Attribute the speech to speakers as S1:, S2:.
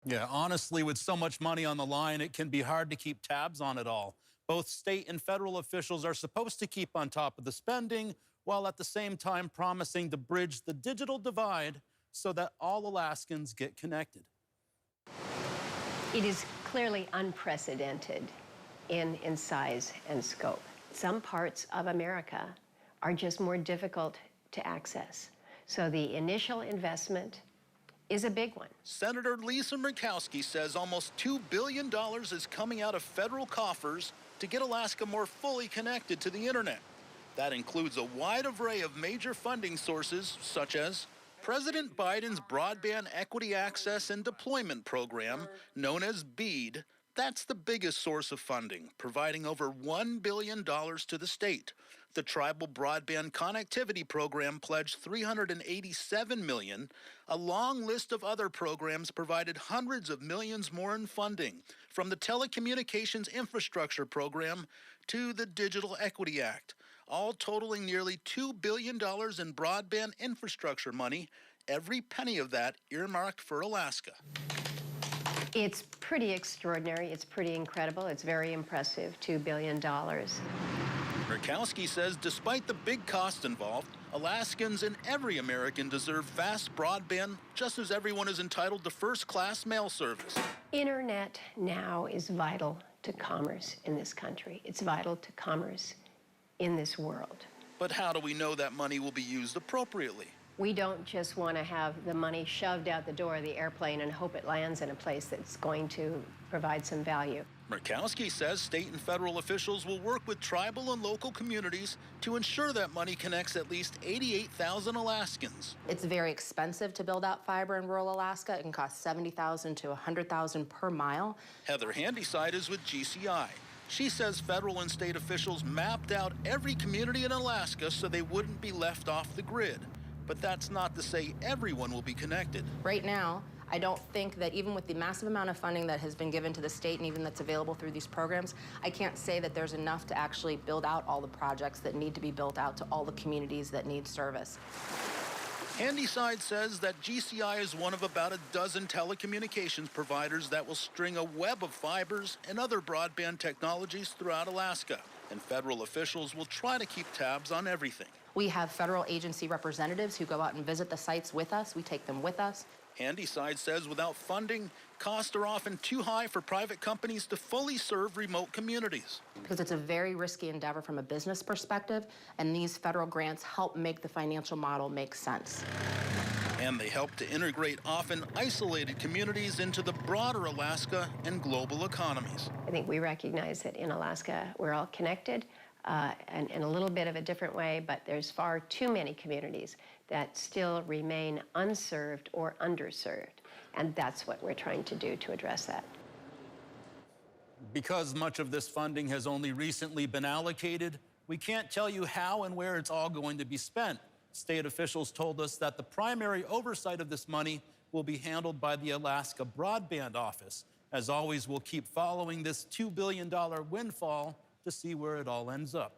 S1: Yeah, honestly, with so much money on the line, it can be hard to keep tabs on it all. Both state and federal officials are supposed to keep on top of the spending, while at the same time promising to bridge the digital divide so that all Alaskans get connected.
S2: It is clearly unprecedented in size and scope. Some parts of America are just more difficult to access. So the initial investment is a big one.
S3: Senator Lisa Murkowski says almost $2 billion is coming out of federal coffers to get Alaska more fully connected to the internet. That includes a wide array of major funding sources, such as President Biden's Broadband Equity Access and Deployment Program, known as BEAD. That's the biggest source of funding, providing over $1 billion to the state. The Tribal Broadband Connectivity Program pledged $387 million. A long list of other programs provided hundreds of millions more in funding, from the Telecommunications Infrastructure Program to the Digital Equity Act, all totaling nearly $2 billion in broadband infrastructure money, every penny of that earmarked for Alaska.
S2: It's pretty extraordinary. It's pretty incredible. It's very impressive, $2 billion.
S3: Murkowski says despite the big cost involved, Alaskans and every American deserve fast broadband, just as everyone is entitled to first-class mail service.
S2: Internet now is vital to commerce in this country. It's vital to commerce in this world.
S3: But how do we know that money will be used appropriately?
S2: We don't just want to have the money shoved out the door of the airplane and hope it lands in a place that's going to provide some value.
S3: Murkowski says state and federal officials will work with tribal and local communities to ensure that money connects at least 88,000 Alaskans.
S4: It's very expensive to build out fiber in rural Alaska. It can cost $70,000 to $100,000 per mile.
S3: Heather Handyside is with GCI. She says federal and state officials mapped out every community in Alaska so they wouldn't be left off the grid. But that's not to say everyone will be connected.
S4: Right now, I don't think that even with the massive amount of funding that has been given to the state and even that's available through these programs, I can't say that there's enough to actually build out all the projects that need to be built out to all the communities that need service.
S3: Handyside says that GCI is one of about a dozen telecommunications providers that will string a web of fibers and other broadband technologies throughout Alaska. And federal officials will try to keep tabs on everything.
S4: We have federal agency representatives who go out and visit the sites with us. We take them with us.
S3: Handyside says without funding, costs are often too high for private companies to fully serve remote communities.
S4: Because it's a very risky endeavor from a business perspective, and these federal grants help make the financial model make sense.
S3: And they help to integrate often isolated communities into the broader Alaska and global economies.
S2: I think we recognize that in Alaska, we're all connected and in a little bit of a different way, but there's far too many communities that still remain unserved or underserved. And that's what we're trying to do to address that.
S1: Because much of this funding has only recently been allocated, we can't tell you how and where it's all going to be spent. State officials told us that the primary oversight of this money will be handled by the Alaska Broadband Office. As always, we'll keep following this $2 billion windfall to see where it all ends up.